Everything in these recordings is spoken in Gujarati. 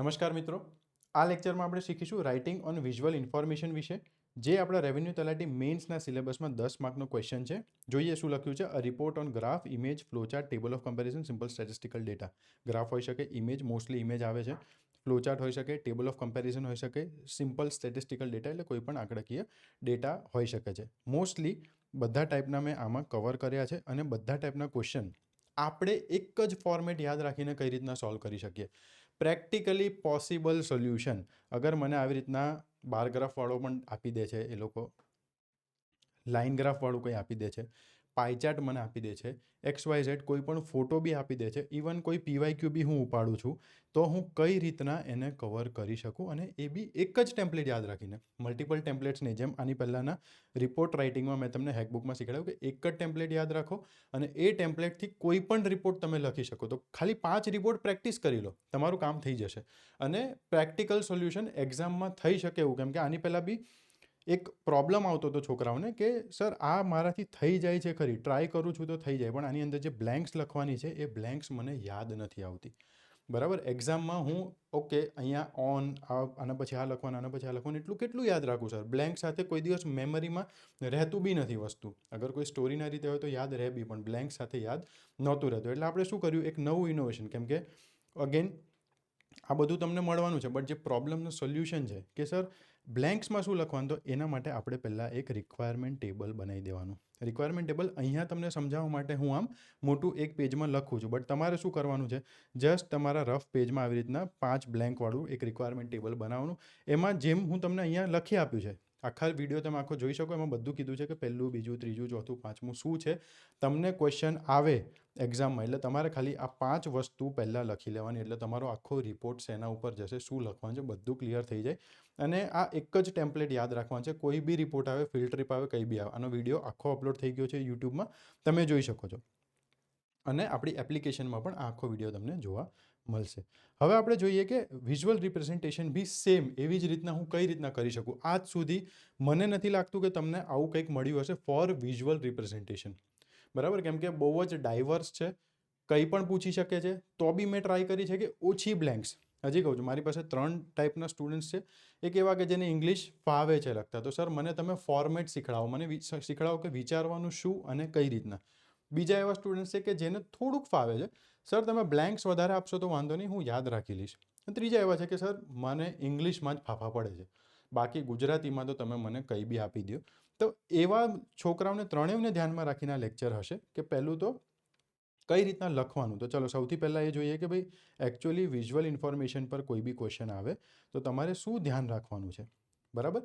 નમસ્કાર મિત્રો, આ લેક્ચરમાં આપણે શીખીશું રાઇટિંગ ઓન વિઝ્યુઅલ ઇન્ફોર્મેશન વિશે, જે આપણા રેવન્યુ તલાટી મેઇન્સના સિલેબસમાં 10 માર્કનો ક્વેશ્ચન છે. જોઈએ શું લખ્યું છે. A report on graph, image, flowchart, table of comparison, simple statistical data. Graph હોઈ શકે, ઇમેજ, મોસ્ટલી ઇમેજ આવે છે, ફ્લોચાર્ટ હોઈ શકે, ટેબલ ઓફ કમ્પેરિઝન હોઈ શકે, સિમ્પલ સ્ટેટિસ્ટિકલ ડેટા એટલે કોઈ પણ આંકડાકીય ડેટા હોઈ શકે છે. મોસ્ટલી બધા ટાઈપના મેં આમાં કવર કર્યા છે અને બધા ટાઈપના ક્વેશ્ચન આપણે એક જ ફોર્મેટ યાદ રાખીને કઈ રીતના સોલ્વ કરી શકીએ. પ્રેક્ટિકલી પોસિબલ સોલ્યુશન અગર મને આવી રીતના બાર ગ્રાફવાળો પણ આપી દે છે, એ લોકો લાઇન ગ્રાફવાળું કંઈ આપી દે છે, પાયચાર્ટ મને આપી દે છે, XYZ કોઈ પણ ફોટો બી આપી દે છે, ઇવન કોઈ PYQ બી હું ઉપાડું છું, તો હું કઈ રીતના એને કવર કરી શકું, અને એ બી એક જ ટેમ્પલેટ યાદ રાખીને. મલ્ટિપલ ટેમ્પલેટ્સની જેમ આની પહેલાંના રિપોર્ટ રાઇટિંગમાં મેં તમને હેકબુકમાં શીખવાડ્યું કે એક જ ટેમ્પલેટ યાદ રાખો અને એ ટેમ્પલેટથી કોઈ પણ રિપોર્ટ તમે લખી શકો. તો ખાલી 5 રિપોર્ટ પ્રેક્ટિસ કરી લો, તમારું કામ થઈ જશે. અને પ્રેક્ટિકલ સોલ્યુશન એક્ઝામમાં થઈ શકે એવું, કેમ કે આની પહેલાં બી એક પ્રોબ્લેમ આવતો હતો છોકરાઓને કે સર આ મારાથી થઈ જાય છે ખરી, ટ્રાય કરું છું તો થઈ જાય, પણ આની અંદર જે બ્લેન્ક્સ લખવાની છે એ બ્લેન્ક્સ મને યાદ નથી આવતી. બરાબર, એક્ઝામમાં હું ઓકે અહીંયા ઓન આના પછી આ લખવાનું, આના પછી આ લખવાનું, એટલું કેટલું યાદ રાખું સર. બ્લેન્ક સાથે કોઈ દિવસ મેમરીમાં રહેતું બી નથી વસ્તુ. અગર કોઈ સ્ટોરીના રીતે હોય તો યાદ રહે બી, પણ બ્લેન્ક સાથે યાદ નહોતું રહેતું. એટલે આપણે શું કર્યું, એક નવું ઇનોવેશન, કેમ કે અગેન આ બધું તમને મળવાનું છે, બટ જે પ્રોબ્લેમનું સોલ્યુશન છે કે સર બ્લેન્ક્સમાં શું લખવાનું, તો એના માટે આપણે પહેલાં એક રિક્વાયરમેન્ટ ટેબલ બનાવી દેવાનું. રિક્વાયરમેન્ટ ટેબલ અહીંયા તમને સમજાવવા માટે હું આમ મોટું એક પેજમાં લખું છું, બટ તમારે શું કરવાનું છે, જસ્ટ તમારા રફ પેજમાં આવી રીતના 5 બ્લેન્કવાળું એક રિક્વાયરમેન્ટ ટેબલ બનાવવાનું. એમાં જેમ હું તમને અહીંયા લખી આપ્યું છે, આખા વિડીયો તમે આખો જોઈ શકો, એમાં બધું કીધું છે કે પહેલું, બીજું, ત્રીજું, ચોથું, પાંચમું શું છે. તમને ક્વેશ્ચન આવે એક્ઝામમાં એટલે તમારે ખાલી આ 5 વસ્તુ પહેલાં લખી લેવાની, એટલે તમારો આખો રિપોર્ટ શેના ઉપર જશે, શું લખવાનું છે, બધું ક્લિયર થઈ જાય. અને આ એક જ ટેમ્પલેટ યાદ રાખવાનું છે. કોઈ બી રિપોર્ટ આવે, ફિલ્ડ ટ્રીપ આવે, કંઈ બી આવે, આનો વિડીયો આખો અપલોડ થઈ ગયો છે યુટ્યુબમાં, તમે જોઈ શકો છો. અને આપણી એપ્લિકેશનમાં પણ આખો વિડીયો તમને જોવા મળશે. હવે આપણે જોઈએ કે વિઝ્યુઅલ રિપ્રેઝન્ટેશન બી સેમ એવી જ રીતના હું કઈ રીતના કરી શકું. આજ સુધી મને નથી લાગતું કે તમને આવું કંઈક મળ્યું હશે ફોર વિઝ્યુઅલ રિપ્રેઝન્ટેશન. બરાબર, કેમ કે બહુ જ ડાયવર્સ છે, કંઈ પણ પૂછી શકે છે. તો બી મેં ટ્રાય કરી છે કે ઓછી બ્લેન્ક્સ. હજી કહું છું, મારી પાસે 3 ટાઈપના સ્ટુડન્ટ્સ છે. એક એવા કે જેને ઇંગ્લિશ ફાવે છે લખતા, તો સર મને તમે ફોર્મેટ શીખડાવો, મને શીખડાવો કે વિચારવાનું શું અને કઈ રીતના. બીજા એવા સ્ટુડન્ટ્સ છે કે જેને થોડુંક ફાવે છે, સર તમે બ્લેન્ક્સ વધારે આપશો તો વાંધો નહીં, હું યાદ રાખી લઈશ. ત્રીજા એવા છે કે સર મને ઇંગ્લિશમાં જ ફાફા પડે છે, બાકી ગુજરાતીમાં તો તમે મને કંઈ બી આપી દો. તો એવા છોકરાઓને ત્રણેયને ધ્યાનમાં રાખીને આ લેક્ચર હશે કે પહેલું તો કઈ રીતના લખવાનું. તો ચલો સૌથી પહેલાં એ જોઈએ કે ભાઈ એકચ્યુઅલી વિઝ્યુઅલ ઇન્ફોર્મેશન પર કોઈ બી ક્વેશ્ચન આવે તો તમારે શું ધ્યાન રાખવાનું છે. બરાબર,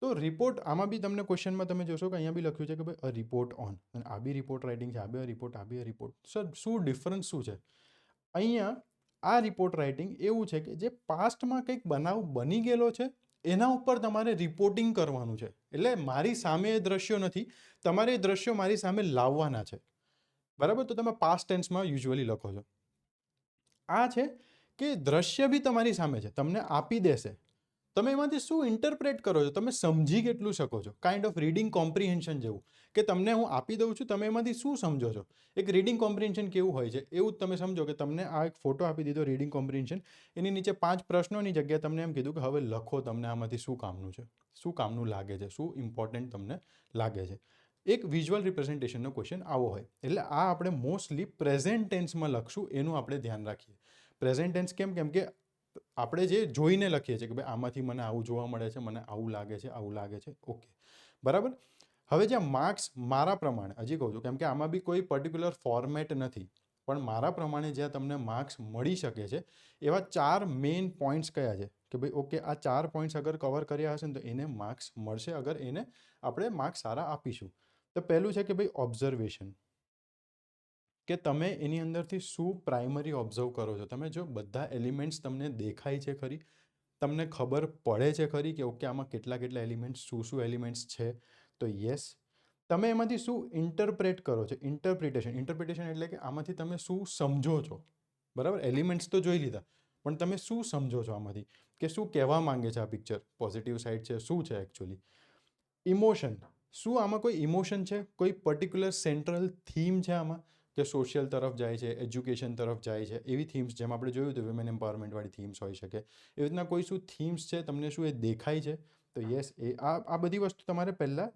તો રિપોર્ટ આમાં બી તમને ક્વેશ્ચનમાં તમે જોશો કે અહીંયા બી લખ્યું છે કે ભાઈ અ રિપોર્ટ ઓન, અને આ બી રિપોર્ટ રાઇટિંગ છે, આ બી રિપોર્ટ, આ બી રિપોર્ટ. સર શું ડિફરન્સ શું છે અહીંયા? આ રિપોર્ટ રાઇટિંગ એવું છે કે જે પાસ્ટમાં કંઈક બનાવ બની ગયેલો છે એના ઉપર તમારે રિપોર્ટિંગ કરવાનું છે. એટલે મારી સામે એ દ્રશ્યો નથી, તમારે એ દ્રશ્યો મારી સામે લાવવાના છે. બરાબર, તો તમે પાસ્ટ ટેન્સમાં યુઝ્યુઅલી લખો છો. આ છે કે દ્રશ્ય બી તમારી સામે છે, તમને આપી દેશે, તમે એમાંથી શું ઇન્ટરપ્રેટ કરો છો, તમે સમજી કેટલું શકો છો. કાઇન્ડ ઓફ રીડિંગ કોમ્પ્રિહેન્શન જેવું, કે તમને હું આપી દઉં છું, તમે એમાંથી શું સમજો છો. એક રીડિંગ કોમ્પ્રિહેન્શન કેવું હોય છે એવું જ તમે સમજો કે તમને આ એક ફોટો આપી દીધો રીડિંગ કોમ્પ્રિહેન્શન, એની નીચે 5 પ્રશ્નોની જગ્યાએ તમને એમ કીધું કે હવે લખો તમને આમાંથી શું કામનું છે, શું કામનું લાગે છે, શું ઇમ્પોર્ટન્ટ તમને લાગે છે. એક વિઝ્યુઅલ રિપ્રેઝન્ટેશનનો ક્વેશ્ચન આવો હોય, એટલે આ આપણે મોસ્ટલી પ્રેઝન્ટ ટેન્સમાં લખશું, એનું આપણે ધ્યાન રાખીએ. પ્રેઝન્ટ ટેન્સ કેમ કે આપણે જે જોઈને લખીએ છીએ કે ભાઈ આમાંથી મને આવું જોવા મળે છે, મને આવું લાગે છે, આવું લાગે છે, ઓકે બરાબર. હવે જ્યાં માર્ક્સ મારા પ્રમાણે, હજી કહું છું કેમ કે આમાં બી કોઈ પર્ટિક્યુલર ફોર્મેટ નથી, પણ મારા પ્રમાણે જ્યાં તમને માર્ક્સ મળી શકે છે એવા 4 મેઇન પોઈન્ટ્સ કયા છે કે ભાઈ ઓકે આ 4 પોઈન્ટ્સ અગર કવર કર્યા હશે ને તો એને માર્ક્સ મળશે, અગર એને આપણે માર્ક્સ સારા આપીશું. તો પહેલું છે કે ભાઈ ઓબ્ઝર્વેશન, કે તમે એની અંદરથી શું પ્રાઇમરી ઓબ્ઝર્વ કરો છો. તમે જો બધા એલિમેન્ટ્સ તમને દેખાય છે ખરી, તમને ખબર પડે છે ખરી કે ઓકે આમાં કેટલા કેટલા એલિમેન્ટ્સ, શું એલિમેન્ટ્સ છે, તો યસ. તમે એમાંથી શું ઇન્ટરપ્રેટ કરો છો, ઇન્ટરપ્રિટેશન એટલે કે આમાંથી તમે શું સમજો છો. બરાબર, એલિમેન્ટ્સ તો જોઈ લીધા, પણ તમે શું સમજો છો આમાંથી, કે શું કહેવા માંગે છે આ પિક્ચર, પોઝિટિવ સાઈડ છે, શું છે એકચ્યુઅલી. ઇમોશન, શું આમાં કોઈ ઇમોશન છે, કોઈ પર્ટિક્યુલર સેન્ટ્રલ થીમ છે આમાં, કે સોશિયલ તરફ જાય છે, એજ્યુકેશન તરફ જાય છે, એવી થીમ્સ જેમ આપણે જોયું હતું વિમેન એમ્પાવરમેન્ટવાળી થીમ્સ હોઈ શકે. એવી રીતના કોઈ શું થીમ્સ છે, તમને શું એ દેખાય છે? તો યસ, આ બધી વસ્તુ તમારે પહેલાં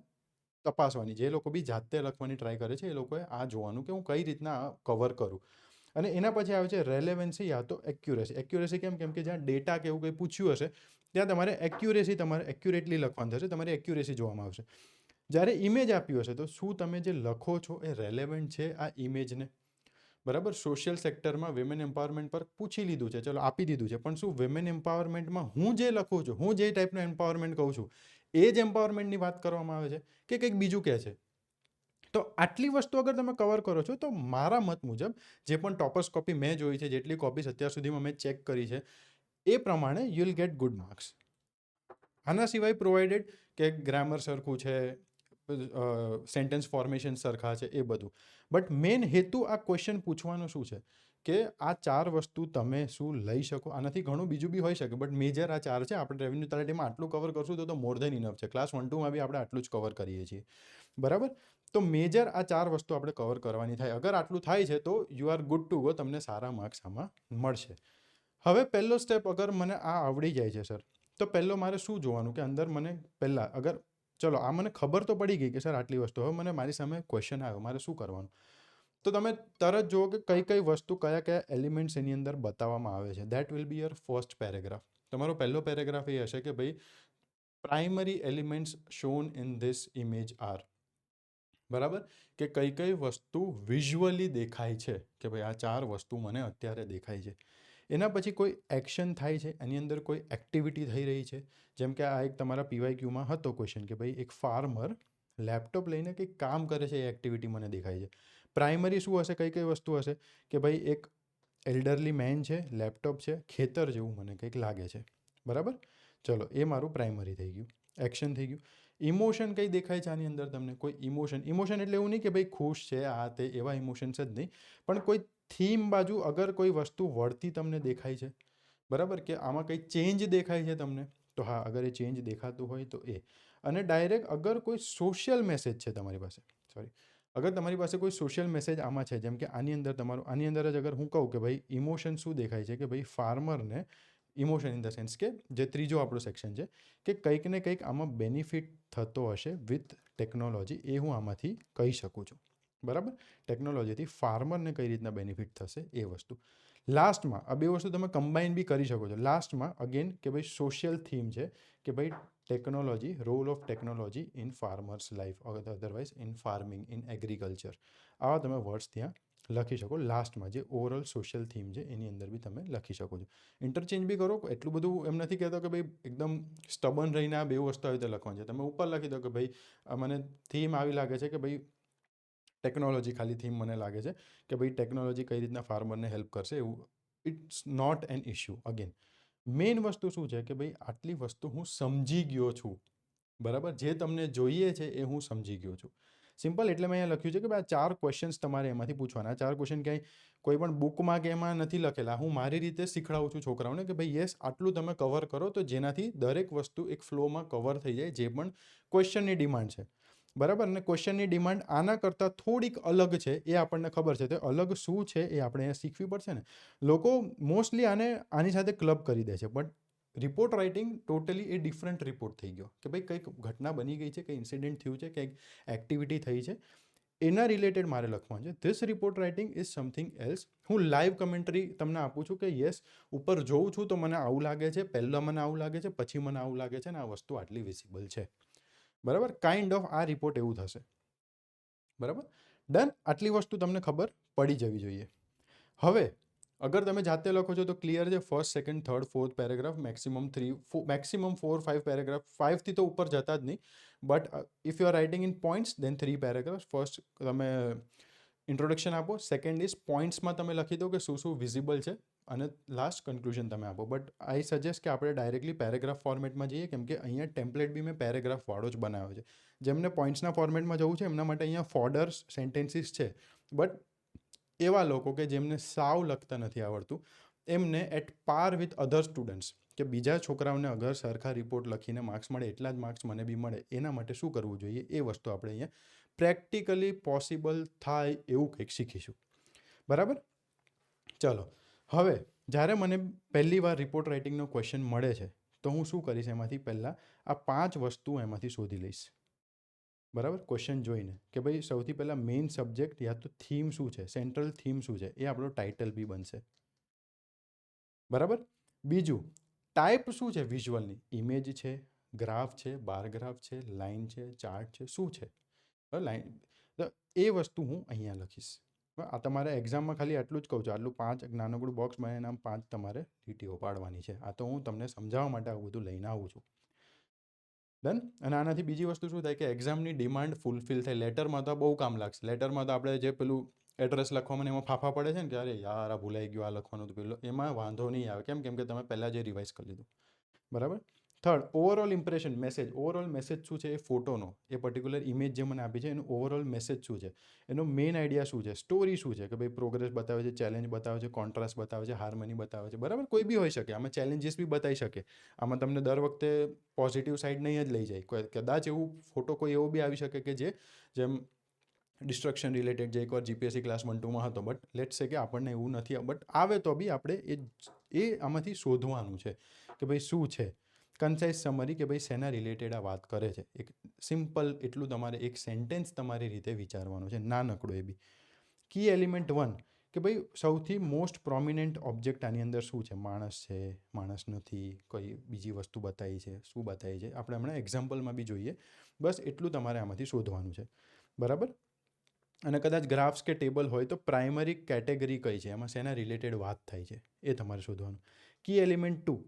તપાસવાની. જે લોકો બી જાતે લખવાની ટ્રાય કરે છે એ લોકોએ આ જોવાનું કે હું કઈ રીતના આ કવર કરું. અને એના પછી આવે છે રેલેવન્સી યા તો એક્યુરેસી. એક્યુરેસી કેમ કે જ્યાં ડેટા કે એવું કંઈ પૂછ્યું હશે ત્યાં તમારે એક્યુરેટલી લખવાનું થશે, તમારી એક્યુરેસી જોવામાં આવશે. જ્યારે ઇમેજ આપ્યું હશે તો શું તમે જે લખો છો એ રેલેવન્ટ છે આ ઇમેજને? બરાબર, સોશિયલ સેક્ટરમાં વિમેન એમ્પાવરમેન્ટ પર પૂછી લીધું છે, ચલો આપી દીધું છે, પણ શું વિમેન એમ્પાવરમેન્ટમાં હું જે લખું છું, હું જે ટાઈપનું એમ્પાવરમેન્ટ કહું છું એ જ એમ્પાવરમેન્ટની વાત કરવામાં આવે છે કે કંઈક બીજું કહે છે? તો આટલી વસ્તુ અગર તમે કવર કરો છો તો મારા મત મુજબ જે પણ ટોપર્સ કોપી મેં જોઈ છે, જેટલી કોપીઝ અત્યાર સુધીમાં મેં ચેક કરી છે, એ પ્રમાણે you will get good marks. આના સિવાય પ્રોવાઇડેડ કે ગ્રામર સરખું છે, સેન્ટેન્સ ફોર્મેશન સરખા છે, એ બધું. બટ મેઇન હેતુ આ ક્વેશ્ચન પૂછવાનો શું છે કે આ 4 વસ્તુ તમે શું લઈ શકો? આનાથી ઘણું બીજું બી હોઈ શકે, બટ મેજર આ 4 છે. આપણે રેવન્યુ તલાટીમાં આટલું કવર કરશું તો મોર ધેન ઇનફ છે. ક્લાસ 1-2માં બી આપણે આટલું જ કવર કરીએ છીએ, બરાબર? તો મેજર આ 4 વસ્તુ આપણે કવર કરવાની થાય. અગર આટલું થાય છે તો you are good to go, તમને સારા માર્ક્સ આમાં મળશે. હવે પહેલો સ્ટેપ, અગર મને આ આવડી જાય છે સર, તો પહેલો મારે શું જોવાનું કે અંદર મને પહેલાં અગર ચલો આ મને ખબર તો પડી ગઈ કે સર આટલી વસ્તુ, હવે મને મારી સામે ક્વેશ્ચન આવ્યો, મારે શું કરવાનું? તો તમે તરત જુઓ કે કઈ કઈ વસ્તુ કયા કયા એલિમેન્ટ્સ એની અંદર બતાવવામાં આવે છે. That will be your first paragraph. તમારો પહેલો પેરેગ્રાફ એ હશે કે ભાઈ primary elements shown in this image are. બરાબર, કે કઈ કઈ વસ્તુ વિઝ્યુઅલી દેખાય છે કે ભાઈ આ 4 વસ્તુ મને અત્યારે દેખાય છે. એના પછી કોઈ એક્શન થાય છે, એની અંદર કોઈ એક્ટિવિટી થઈ રહી છે. જેમ કે આ એક તમારા પીવાયક્યુમાં હતો ક્વેશ્ચન કે ભાઈ એક ફાર્મર લેપટોપ લઈને કંઈક કામ કરે છે, એ એક્ટિવિટી મને દેખાય છે. પ્રાઇમરી શું હશે, કઈ કઈ વસ્તુ હશે કે ભાઈ એક એલ્ડરલી મેન છે, લેપટોપ છે, ખેતર જેવું મને કંઈક લાગે છે. બરાબર, ચલો એ મારું પ્રાઇમરી થઈ ગયું, એક્શન થઈ ગયું. ઇમોશન કંઈ દેખાય છે આની અંદર તમને? કોઈ ઇમોશન એટલે એવું નહીં કે ભાઈ ખુશ છે આ તે, એવા ઇમોશન્સ જ નહીં, પણ કોઈ થીમ બાજુ અગર કોઈ વસ્તુ વળતી તમને દેખાય છે, બરાબર, કે આમાં કંઈ ચેન્જ દેખાય છે તમને, તો હા, અગર એ ચેન્જ દેખાતું હોય તો એ. અને ડાયરેક્ટ અગર કોઈ સોશિયલ મેસેજ છે તમારી પાસે, અગર તમારી પાસે કોઈ સોશિયલ મેસેજ આમાં છે, જેમ કે આની અંદર આની અંદર જ અગર હું કહું કે ભાઈ ઇમોશન શું દેખાય છે, કે ભાઈ ફાર્મરને ઇમોશન ઇન ધ સેન્સ કે જે ત્રીજો આપણો સેક્શન છે કે કંઈક ને કંઈક આમાં બેનિફિટ થતો હશે વિથ ટેકનોલોજી, એ હું આમાંથી કહી શકું છું. બરાબર, ટેકનોલોજીથી ફાર્મરને કઈ રીતના બેનિફિટ થશે એ વસ્તુ. લાસ્ટમાં આ બે વસ્તુ તમે કમ્બાઈન બી કરી શકો છો. લાસ્ટમાં અગેન કે ભાઈ સોશિયલ થીમ છે કે ભાઈ technology, role of technology in farmers life, otherwise in farming, in agriculture. આવા તમે વર્ડ્સ ત્યાં લખી શકો. લાસ્ટમાં જે ઓવરઓલ સોશિયલ થીમ છે એની અંદર બી તમે લખી શકો છો. ઇન્ટરચેન્જ બી કરો, એટલું બધું એમ નથી કહેતો કે ભાઈ એકદમ સ્ટબન રહીને આ બે વસ્તુ આવી રીતે લખવાની છે. તમે ઉપર લખી દો કે ભાઈ મને થીમ આવી લાગે છે કે ભાઈ ટેકનોલોજી, ખાલી થીમ મને લાગે છે કે ભાઈ ટેકનોલોજી કઈ રીતના ફાર્મરને હેલ્પ કરશે, એવું. It's not an issue. Again main વસ્તુ શું છે કે ભાઈ આટલી વસ્તુ હું સમજી ગયો છું, બરાબર, જે તમને જોઈએ છે એ હું સમજી ગયો છું. સિમ્પલ. એટલે મેં અહીંયા લખ્યું છે કે ભાઈ આ 4 ક્વેશ્ચન્સ તમારે એમાંથી પૂછવાના. 4 ક્વેશ્ચન ક્યાંય કોઈ પણ બુકમાં કે એમાં નથી લખેલા, હું મારી રીતે શીખડાવું છું છોકરાઓને કે ભાઈ યસ, આટલું તમે કવર કરો તો જેનાથી દરેક વસ્તુ એક ફ્લોમાં કવર થઈ જાય, જે પણ ક્વેશ્ચનની ડિમાન્ડ છે, બરાબર. અને ક્વેશ્ચનની ડિમાન્ડ આના કરતાં થોડીક અલગ છે, એ આપણને ખબર છે. તો અલગ શું છે એ આપણે અહીંયા શીખવી પડશે ને. લોકો મોસ્ટલી આની સાથે ક્લબ કરી દે છે, but report writing totally A different report થઈ ગયો કે ભાઈ કંઈક ઘટના બની ગઈ છે, કંઈ ઇન્સિડન્ટ થયું છે, કંઈક એક્ટિવિટી થઈ છે, એના રિલેટેડ મારે લખવાનું છે. This report writing is something else. હું લાઈવ કમેન્ટરી તમને આપું છું કે યસ, ઉપર જોઉં છું તો મને આવું લાગે છે, પહેલાં મને આવું લાગે છે, પછી મને આવું લાગે છે, અને આ વસ્તુ આટલી વિઝિબલ છે, બરાબર. કાઇન્ડ ઓફ આ રિપોર્ટ એવું થશે, બરાબર. ડન. આટલી વસ્તુ તમને ખબર પડી જવી જોઈએ. હવે અગર તમે જાતે લખો છો તો ક્લિયર છે, first, second, third, fourth paragraph, maximum 4-5 paragraph, 5થી તો ઉપર જતા જ નહીં. But if you are writing in points then 3 paragraph. First તમે ઇન્ટ્રોડક્શન આપો, સેકન્ડ ઇઝ પોઈન્ટ્સમાં તમે લખી દો કે શું શું વિઝિબલ છે, અને લાસ્ટ કન્ક્લુઝન તમે આપો. બટ આઈ સજેસ્ટ કે આપણે ડાયરેક્ટલી પેરેગ્રાફ ફોર્મેટમાં જઈએ, કેમ કે અહીંયા ટેમ્પલેટ બી મેં પેરેગ્રાફવાળો જ બનાવ્યો છે. જેમને પોઈન્ટ્સના ફોર્મેટમાં જવું છે એમના માટે અહીંયા ફોર્ડર્સ, સેન્ટેન્સીસ છે. બટ એવા લોકો કે જેમને સાવ લખતા નથી આવડતું, એમને એટ પાર વિથ અધર સ્ટુડન્ટ્સ, કે બીજા છોકરાઓને અગર સરખા રિપોર્ટ લખીને માર્ક્સ મળે એટલા જ માર્ક્સ મને બી મળે, એના માટે શું કરવું જોઈએ એ વસ્તુ આપણે અહીંયા પ્રેક્ટિકલી પોસિબલ થાય એવું કંઈક શીખીશું. બરાબર. ચલો, હવે જ્યારે મને પહેલી વાર રિપોર્ટ રાઇટિંગનો ક્વેશ્ચન મળે છે તો હું શું કરીશ, એમાંથી પહેલાં આ 5 વસ્તુ એમાંથી શોધી લઈશ. બરાબર, ક્વેશ્ચન જોઈને કે ભાઈ સૌથી પહેલાં મેઇન સબ્જેક્ટ યા તો થીમ શું છે, સેન્ટ્રલ થીમ શું છે, એ આપણો ટાઇટલ બી બનશે. બરાબર. બીજું, ટાઈપ શું છે વિઝ્યુઅલની, ઇમેજ છે, ગ્રાફ છે, બાર ગ્રાફ છે, લાઇન છે, ચાર્ટ છે, શું છે. લાઇન, તો એ વસ્તુ હું અહીંયા લખીશ. આ તમારે એક્ઝામમાં ખાલી આટલું જ કહું છું, આટલું 5 નાનકડું બોક્સ બનાવીને આમ 5 તમારે લીટીઓ પાડવાની છે. આ તો હું તમને સમજાવવા માટે આવું બધું લઈને આવું છું. ડન. અને આનાથી બીજી વસ્તુ શું થાય કે એક્ઝામની ડિમાન્ડ ફૂલફિલ થાય. લેટરમાં તો બહુ કામ લાગશે. લેટરમાં તો આપણે જે પેલું એડ્રેસ લખવામાં એમાં ફાફા પડે છે ને કે અરે યાર આ ભૂલાઈ ગયું, આ લખવાનું તો પેલું, એમાં વાંધો નહીં આવે. કેમ કે તમે પહેલાં જે રિવાઇઝ કરી લીધું. બરાબર. Third, overall impression, message. Overall message શું છે એ ફોટોનો, એ પર્ટિક્યુલર ઇમેજ જે મને આપી છે એનું ઓવરઓલ મેસેજ શું છે, એનો મેઇન આઈડિયા શું છે, સ્ટોરી શું છે, કે ભાઈ પ્રોગ્રેસ બતાવે છે, ચેલેન્જ બતાવે છે, કોન્ટ્રાસ્ટ બતાવે છે, હાર્મની બતાવે છે. બરાબર, કોઈ બી હોઈ શકે. આમાં ચેલેન્જીસ બી બતાવી શકે. આમાં તમને દર વખતે પોઝિટિવ સાઈડ નહીં જ લઈ જાય. કદાચ એવું ફોટો કોઈ એવો બી આવી શકે કે જેમ ડિસ્ટ્રક્શન રિલેટેડ જે એકવાર જીપીએસસી ક્લાસ 1-2માં હતો, બટ લેટ્સ સે કે આપણને એવું નથી, બટ આવે તો બી આપણે એ આમાંથી શોધવાનું છે કે ભાઈ શું છે. કન્સાઇઝ સમરી, કે ભાઈ શેના રિલેટેડ આ વાત કરે છે. એક સિમ્પલ એટલું તમારે એક સેન્ટેન્સ તમારી રીતે વિચારવાનું છે, નાનકડો એ બી. કી એલિમેન્ટ 1, કે ભાઈ સૌથી મોસ્ટ પ્રોમિનન્ટ ઓબ્જેક્ટ આની અંદર શું છે, માણસ છે, માણસ નથી, કોઈ બીજી વસ્તુ બતાવી છે, શું બતાવી છે, આપણે હમણાં એક્ઝામ્પલમાં બી જોઈએ. બસ એટલું તમારે આમાંથી શોધવાનું છે. બરાબર. અને કદાચ ગ્રાફ્સ કે ટેબલ હોય તો પ્રાઇમરી કેટેગરી કઈ છે, એમાં શેના રિલેટેડ વાત થાય છે, એ તમારે શોધવાનું. કી એલિમેન્ટ 2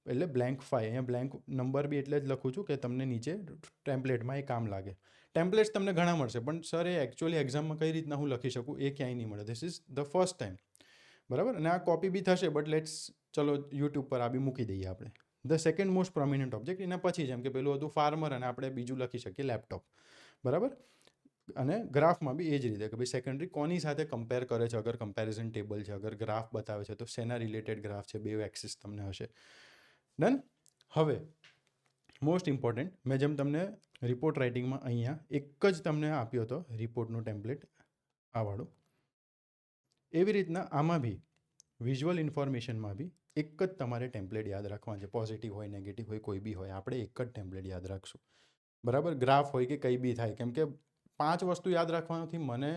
એટલે બ્લેન્ક 5. અહીંયા બ્લેન્ક નંબર બી એટલે જ લખું છું કે તમને નીચે ટેમ્પલેટમાં એ કામ લાગે. ટેમ્પલેટ્સ તમને ઘણા મળશે, પણ સર એ એકચ્યુઅલી એક્ઝામમાં કઈ રીતના હું લખી શકું એ ક્યાંય નહીં મળે. This is the first time. બરાબર. અને આ કોપી બી થશે, બટ લેટ્સ ચલો યુટ્યુબ પર આ બી મૂકી દઈએ આપણે. The second most prominent object, એના પછી જેમ કે પેલું હતું ફાર્મર, અને આપણે બીજું લખી શકીએ લેપટોપ. બરાબર. અને ગ્રાફમાં બી એ જ રીતે કે ભાઈ સેકન્ડરી કોની સાથે કમ્પેર કરે છે, અગર કમ્પેરિઝન ટેબલ છે, અગર ગ્રાફ બતાવે છે તો શેના રિલેટેડ ગ્રાફ છે, બે એક્સિસ તમને હશે. ડન. હવે મોસ્ટ ઇમ્પોર્ટન્ટ, મેં જેમ તમને રિપોર્ટ રાઇટિંગમાં અહીંયા એક જ તમને આપ્યો હતો રિપોર્ટનું ટેમ્પલેટ, આ વાળું, એવી રીતના આમાં બી વિઝ્યુઅલ ઇન્ફોર્મેશનમાં બી એક જ તમારે ટેમ્પલેટ યાદ રાખવાનું છે. પોઝિટિવ હોય, નેગેટિવ હોય, કોઈ બી હોય, આપણે એક જ ટેમ્પલેટ યાદ રાખશું. બરાબર. ગ્રાફ હોય કે કંઈ બી થાય, કેમ કે 5 વસ્તુ યાદ રાખવાથી મને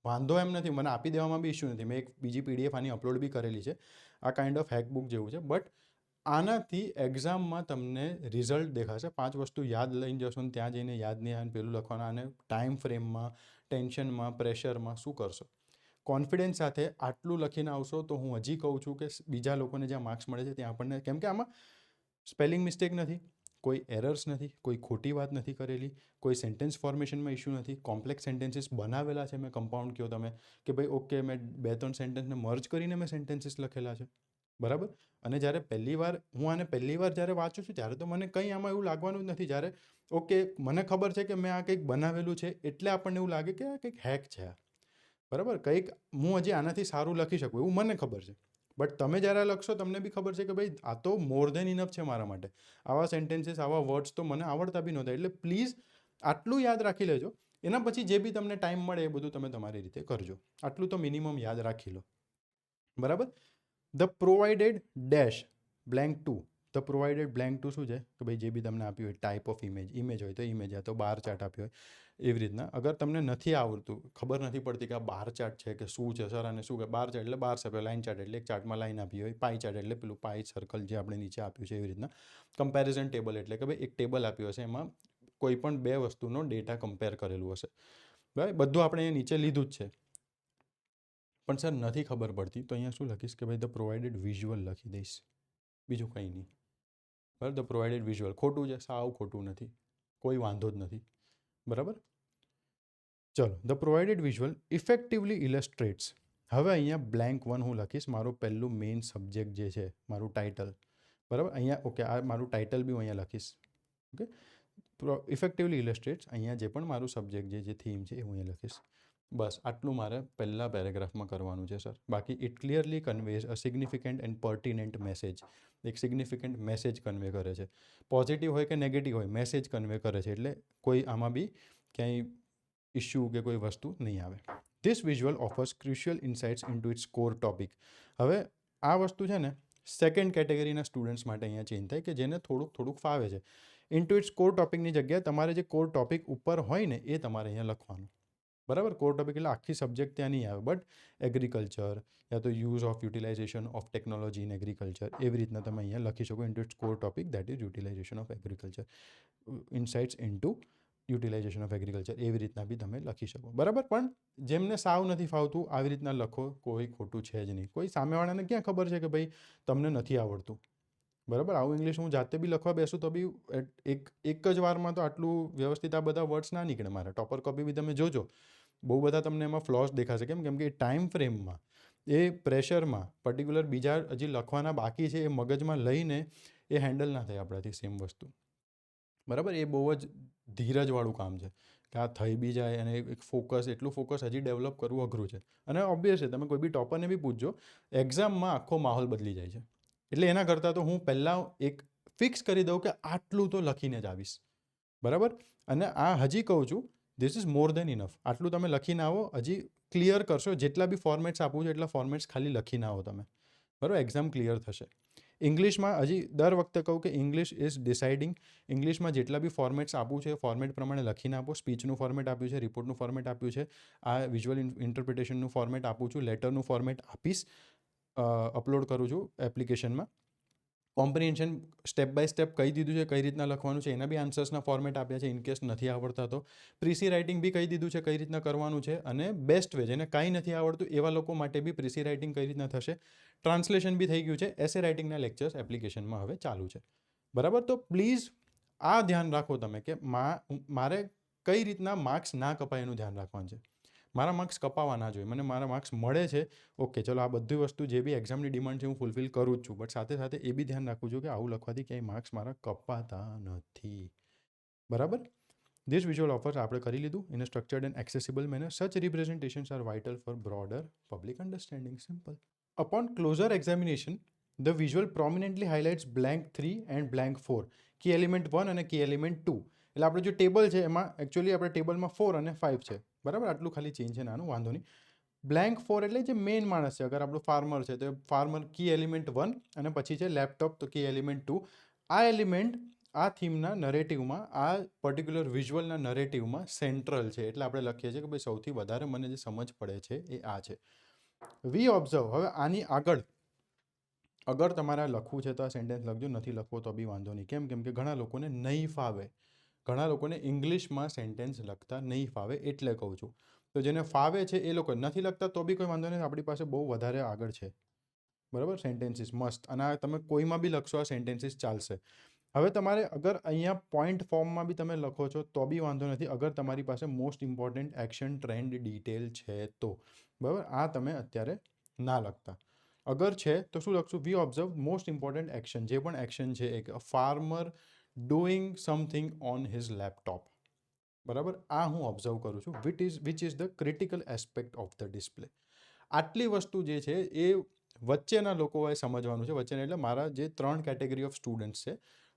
વાંધો એમ નથી, મને આપી દેવામાં બી ઇશ્યુ નથી. મેં એક બીજી પીડીએફ આની અપલોડ બી કરેલી છે. આ કાઇન્ડ ઓફ હેકબુક જેવું છે, બટ આનાથી એક્ઝામમાં તમને રિઝલ્ટ દેખાશે. 5 વસ્તુ યાદ લઈને જશો ને ત્યાં જઈને યાદ નહીં આવે, પેલું લખવાના, અને ટાઈમ ફ્રેમમાં, ટેન્શનમાં, પ્રેશરમાં શું કરશો. કોન્ફિડન્સ સાથે આટલું લખીને આવશો તો હું હજી કહું છું કે બીજા લોકોને જ્યાં માર્ક્સ મળે છે ત્યાં આપણને, કેમ કે આમાં સ્પેલિંગ મિસ્ટેક નથી, કોઈ એરર્સ નથી, કોઈ ખોટી વાત નથી કરેલી, કોઈ સેન્ટેન્સ ફોર્મેશનમાં ઇશ્યુ નથી, કોમ્પ્લેક્સ સેન્ટેન્સીસ બનાવેલા છે મેં, કમ્પાઉન્ડ કહો તમે કે ભાઈ ઓકે મેં 2-3 સેન્ટેન્સને મર્જ કરીને મેં સેન્ટેન્સીસ લખેલા છે. બરાબર. અને જ્યારે હું આને પહેલી વાર જ્યારે વાંચું છું ત્યારે તો મને કંઈ આમાં એવું લાગવાનું જ નથી. જ્યારે ઓકે મને ખબર છે કે મેં આ કંઈક બનાવેલું છે એટલે આપણને એવું લાગે કે આ કંઈક હેક છે. બરાબર. કંઈક હું હજી આનાથી સારું લખી શકું એવું મને ખબર છે, બટ તમે જ્યારે લખશો તમને બી ખબર છે કે ભાઈ આ તો મોર દેન ઇનફ છે મારા માટે. આવા સેન્ટેન્સીસ, આવા વર્ડ્સ તો મને આવડતા બી નહોતા. એટલે પ્લીઝ આટલું યાદ રાખી લેજો. એના પછી જે બી તમને ટાઈમ મળે એ બધું તમે તમારી રીતે કરજો. આટલું તો મિનિમમ યાદ રાખી લો. બરાબર. The provided dash blank 2. The provided blank 2 શું છે કે ભાઈ જે બી તમને આપ્યું હોય, ટાઈપ ઓફ ઇમેજ હોય તો ઇમેજ, યા તો બાર ચાર્ટ આપ્યો હોય એવી રીતના. અગર તમને નથી આવડતું, ખબર નથી પડતી કે આ બાર ચાર્ટ છે કે શું છે સર, અને શું કે બાર ચાર્ટ એટલે બાર છે, લાઇન ચાર્ટ એટલે એક ચાર્ટમાં લાઈન આપી હોય, પાઈ ચાર્ટ એટલે પેલું પાઈ સર્કલ જે આપણે નીચે આપ્યું છે એવી રીતના. કમ્પેરિઝન ટેબલ એટલે કે ભાઈ એક ટેબલ આપ્યું હશે, એમાં કોઈ પણ બે વસ્તુનો ડેટા કમ્પેર કરેલું હશે. બરાબર. બધું આપણે અહીંયા નીચે લીધું જ છે. પણ સર નથી ખબર પડતી તો અહીંયા શું લખીશ કે ભાઈ ધ પ્રોવાઇડેડ વિઝ્યુઅલ લખી દઈશ, બીજું કંઈ નહીં. બરાબર. ધ પ્રોવાઇડેડ વિઝ્યુઅલ ખોટું છે, સાવ ખોટું નથી, કોઈ વાંધો જ નથી. બરાબર. ચલો. The provided visual effectively illustrates. હવે અહીંયા બ્લેન્ક 1 હું લખીશ, મારું પહેલું મેઇન સબ્જેક્ટ જે છે, મારું ટાઇટલ. બરાબર. અહીંયા ઓકે, આ મારું ટાઇટલ બી હું અહીંયા લખીશ. ઓકે. ઇફેક્ટિવલી ઇલસ્ટ્રેટ્સ, અહીંયા જે પણ મારું સબ્જેક્ટ જે થીમ છે એ હું અહીંયા લખીશ. બસ આટલું મારે પહેલા પેરેગ્રાફમાં કરવાનું છે સર. બાકી it clearly conveys a significant and pertinent message. એક સિગ્નિફિકન્ટ મેસેજ કન્વે કરે છે. પોઝિટિવ હોય કે નેગેટિવ હોય, મેસેજ કન્વે કરે છે, એટલે કોઈ આમાં બી ક્યાંય ઇશ્યુ કે કોઈ વસ્તુ નહીં આવે. This visual offers crucial insights into its core topic. હવે આ વસ્તુ છે ને સેકન્ડ કેટેગરીના સ્ટુડન્ટ્સ માટે અહીંયા ચેન્જ થાય કે જેને થોડુંક ફાવે છે. ઇન્ટુ ઇટ્સ કોર ટોપિકની જગ્યાએ તમારે જે કોર ટોપિક ઉપર હોય ને એ તમારે અહીંયા લખવાનું. બરાબર, કોર ટોપિક એટલે આખી સબ્જેક્ટ ત્યાં નહીં આવે, બટ એગ્રીકલ્ચર યા તો use of utilization of technology in agriculture એવી રીતના તમે અહીંયા લખી શકો. Into its core topic that is utilization of agriculture, insights into utilization of agriculture એવી રીતના બી તમે લખી શકો. બરાબર, પણ જેમને સાવ નથી ફાવતું આવી રીતના લખો, કોઈ ખોટું છે જ નહીં. કોઈ સામેવાળાને ક્યાં ખબર છે કે ભાઈ તમને નથી આવડતું. બરાબર, આવું ઇંગ્લિશ હું જાતે બી લખવા બેસું તો બી એક જ વારમાં તો આટલું વ્યવસ્થિત આ બધા વર્ડ્સ ના નીકળે મારા. ટોપર કોપી બી તમે જોજો, બહુ બધા તમને એમાં ફ્લોસ દેખાશે. કેમ કે એ ટાઈમ ફ્રેમમાં, એ પ્રેશરમાં પર્ટિક્યુલર બીજા હજી લખવાના બાકી છે એ મગજમાં લઈને એ હેન્ડલ ના થાય આપણાથી સેમ વસ્તુ. બરાબર, એ બહુ જ ધીરજવાળું કામ છે કે આ થઈ બી જાય અને એક એટલું ફોકસ હજી ડેવલપ કરવું અઘરું છે. અને ઓબ્વિયસ છે, તમે કોઈ બી ટોપરને બી પૂછજો, એક્ઝામમાં આખો માહોલ બદલી જાય છે. એટલે એના કરતાં તો હું પહેલાં એક ફિક્સ કરી દઉં કે આટલું તો લખીને જ આવીશ. બરાબર, અને આ હજી કહું છું, this is more then enough. આટલું તમે લખીને આવો, હજી ક્લિયર કરશો. જેટલા બી ફોર્મેટ્સ આપું છું એટલા ફોર્મેટ્સ ખાલી લખીને આવો તમે. બરાબર, એક્ઝામ ક્લિયર થશે. ઇંગ્લિશમાં હજી દર વખતે કહું કે ઇંગ્લિશ ઇઝ ડિસાઇડિંગ. ઇંગ્લિશમાં જેટલા બી ફોર્મેટ્સ આપું છે ફોર્મેટ પ્રમાણે લખીને આપો. સ્પીચનું ફોર્મેટ આપ્યું છે, રિપોર્ટનું ફોર્મેટ આપ્યું છે, આ વિઝ્યુઅલ ઇન્ટરપ્રિટેશનનું ફોર્મેટ આપું છું, લેટરનું ફોર્મેટ આપીશ, અપલોડ કરું છું એપ્લિકેશનમાં. કોમ્પ્રિહેન્શન સ્ટેપ બાય સ્ટેપ કહી દીધું છે કઈ રીતના લખવાનું છે, એના બી આન્સર્સના ફોર્મેટ આપ્યા છે ઇનકેસ નથી આવડતા તો. પ્રીસી રાઇટિંગ બી કહી દીધું છે કઈ રીતના કરવાનું છે. અને બેસ્ટ વે, જેને કાંઈ નથી આવડતું એવા લોકો માટે બી પ્રીસી રાઇટિંગ કઈ રીતના થશે, ટ્રાન્સલેશન બી થઈ ગયું છે. એસે રાઇટિંગના લેક્ચર્સ એપ્લિકેશનમાં હવે ચાલુ છે. બરાબર, તો પ્લીઝ આ ધ્યાન રાખો તમે કે મારે કઈ રીતના માર્ક્સ ના કપાય એનું ધ્યાન રાખવાનું છે. મારા માર્ક્સ કપાવા ના જોઈએ, મને મારા માર્ક્સ મળે છે, ઓકે ચલો, આ બધી વસ્તુ જે બી એક્ઝામની ડિમાન્ડ છે હું ફૂલફિલ કરું જ છું. બટ સાથે સાથે એ બી ધ્યાન રાખું છું કે આવું લખવાથી ક્યાંય માર્ક્સ મારા કપાતા નથી. બરાબર, ધીસ વિઝ્યુઅલ ઓફર્સ આપણે કરી લીધું in a structured and accessible manner. Such representations are vital for broader public understanding. Simple. Upon closer examination the visual prominently highlights blank 3 and blank 4, key element 1 અને કી એલિમેન્ટ 2. એટલે આપણે જો ટેબલ છે એમાં એકચ્યુઅલી આપણે ટેબલમાં 4 અને 5 છે. બરાબર, આટલું ખાલી ચેન્જ છે નાનું, વાંધો નહીં. blank 4 એટલે જે મેઇન માણસ છે. અગર આપણું ફાર્મર છે તો ફાર્મર કી એલિમેન્ટ 1 અને પછી છે લેપટોપ તો કી એલિમેન્ટ 2. આ એલિમેન્ટ આ થીમના નરેટિવમાં, આ પર્ટિક્યુલર વિઝ્યુઅલના નરેટિવમાં સેન્ટ્રલ છે. એટલે આપણે લખીએ છીએ કે ભાઈ સૌથી વધારે મને જે સમજ પડે છે એ આ છે. વી ઓબ્ઝર્વ. હવે આની આગળ અગર તમારે લખવું છે તો આ સેન્ટેન્સ લખજો, નથી લખવો તો બી વાંધો નહીં. કેમ કે ઘણા લોકોને નહીં ફાવે, ઘણા લોકોને ઇંગ્લિશમાં સેન્ટેન્સ લખતા નહીં ફાવે, એટલે કહું છું. તો જેને ફાવે છે એ લોકો નથી લખતા તો બી કોઈ વાંધો નહીં, આપણી પાસે બહુ વધારે આગળ છે. બરાબર, સેન્ટેન્સીસ મસ્ત. અને આ તમે કોઈમાં બી લખશો આ સેન્ટેન્સીસ ચાલશે. હવે તમારે અગર અહીંયા પોઈન્ટ ફોર્મમાં બી તમે લખો છો તો બી વાંધો નથી, અગર તમારી પાસે most important action trend detail છે તો. બરાબર, આ તમે અત્યારે ના લખતા. અગર છે તો શું લખશું? વી ઓબ્ઝર્વ મોસ્ટ ઇમ્પોર્ટન્ટ એક્શન. જે પણ એક્શન છે, એક farmer doing something on his laptop. બરાબર, આ હું ઓબ્ઝર્વ કરું છું. Which is the critical aspect of the display. આટલી વસ્તુ જે છે એ વચ્ચેના લોકોએ સમજવાનું છે. વચ્ચેના એટલે મારા જે 3 કેટેગરી ઓફ સ્ટુડન્ટ્સ છે,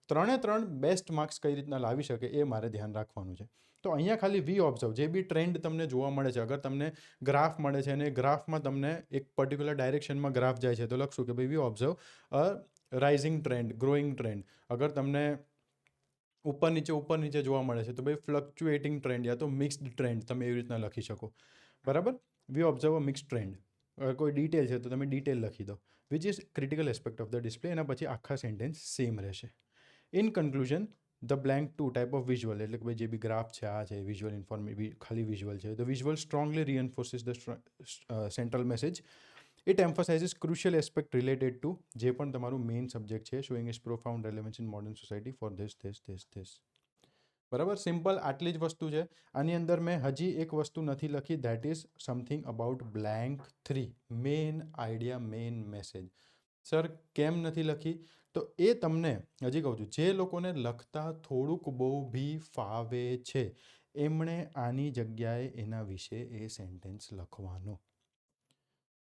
3 બેસ્ટ માર્ક્સ કઈ રીતના લાવી શકે એ મારે ધ્યાન રાખવાનું છે. તો અહીંયા ખાલી વી ઓબ્ઝર્વ, જે બી ટ્રેન્ડ તમને જોવા મળે છે, અગર તમને ગ્રાફ મળે છે અને ગ્રાફમાં તમને એક પર્ટિક્યુલર ડાયરેક્શનમાં ગ્રાફ જાય છે તો લખશું કે ભાઈ વી ઓબ્ઝર્વ અ રાઇઝિંગ ટ્રેન્ડ, ગ્રોઈંગ ટ્રેન્ડ. અગર તમને ઉપર નીચે જોવા મળે છે તો ભાઈ ફ્લક્ચ્યુએટિંગ ટ્રેન્ડ યા તો મિક્સ્ડ ટ્રેન્ડ તમે એવી રીતના લખી શકો. બરાબર, વી ઓબ્ઝર્વ અ મિક્સ્ડ ટ્રેન્ડ. કોઈ ડિટેલ છે તો તમે ડિટેલ લખી દો. Which is critical aspect of the display. એના પછી આખા સેન્ટેન્સ સેમ રહેશે. In conclusion, the blank 2 type of visual, એટલે કે ભાઈ જે બી ગ્રાફ છે, આ છે વિઝ્યુઅલ ખાલી વિઝ્યુઅલ છે. The visual strongly reinforces the central message. It emphasizes crucial aspect related to જે પણ તમારું મેઇન સબ્જેક્ટ છે, showing is profound relevance in modern society for this. બરાબર, સિમ્પલ આટલી જ વસ્તુ છે. આની અંદર મેં હજી એક વસ્તુ નથી લખી, that is something about blank 3, main idea, main message. Sir કેમ નથી લખી? તો એ તમને હજી કહું છું, જે લોકોને લખતા થોડુંક બહુ બી ફાવે છે એમણે આની જગ્યાએ એના વિશે એ સેન્ટેન્સ લખવાનો.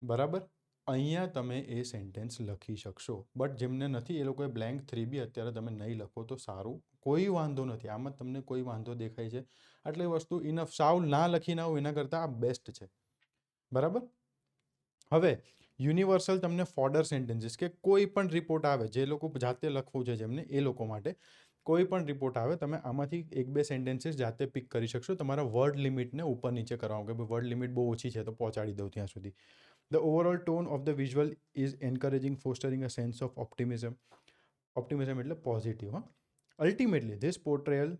બરાબર, અહીંયા તમે એ સેન્ટેન્સ લખી શકશો. બટ જેમને નથી એ લોકોએ blank 3 બી અત્યારે તમે નહીં લખો તો સારું, કોઈ વાંધો નથી. આમાં તમને કોઈ વાંધો દેખાય છે આટલી વસ્તુ ઇનફ. સાવ ના લખીને આવું એના કરતાં આ બેસ્ટ છે. બરાબર. હવે યુનિવર્સલ તમને ફોર્ડર સેન્ટેન્સીસ કે કોઈ પણ રિપોર્ટ આવે, જે લોકો જાતે લખવું છે જેમને, એ લોકો માટે કોઈ પણ રિપોર્ટ આવે, તમે આમાંથી 1-2 સેન્ટેન્સીસ જાતે પિક કરી શકશો. તમારા વર્ડ લિમિટને ઉપર નીચે કરવાનું, કે ભાઈ વર્ડ લિમિટ બહુ ઓછી છે તો પહોંચાડી દઉં ત્યાં સુધી. The overall tone of the visual is encouraging, fostering a sense of optimism. Optimism એટલે positive. Ultimately this portrayal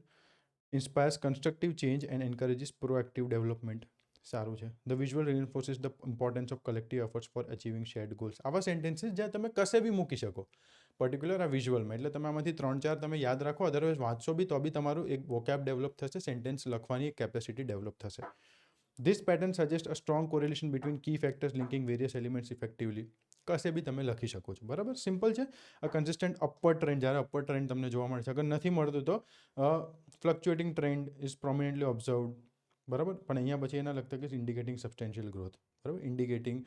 inspires constructive change and encourages proactive development. સારું છે. The visual reinforces the importance of collective efforts for achieving shared goals. આવા સેન્ટેન્સીસ જ્યાં તમે કશે બી મૂકી શકો, પર્ટિક્યુલર આ વિઝ્યુઅલમાં. એટલે તમે આમાંથી 3-4 તમે યાદ રાખો, અદરવાઇઝ વાંચશો બી તો બી તમારું એક વોકેબ ડેવલપ થશે, સેન્ટેન્સ લખવાની એક કેપેસિટી ડેવલપ થશે. This pattern suggest a strong correlation between key factors linking various elements effectively. કશે બી તમે લખી શકો છો. બરાબર, સિમ્પલ છે. અ કન્સિસ્ટન્ટ અપવર્ડ ટ્રેન્ડ, જ્યારે અપવર્ડ ટ્રેન્ડ તમને જોવા મળે છે. અગર નથી મળતું તો fluctuating trend is prominently observed. બરાબર, પણ અહીંયા પછી એના લગતા કે ઇન્ડિકેટિંગ સબસ્ટેન્શિયલ ગ્રોથ. બરાબર, ઇન્ડિકેટિંગ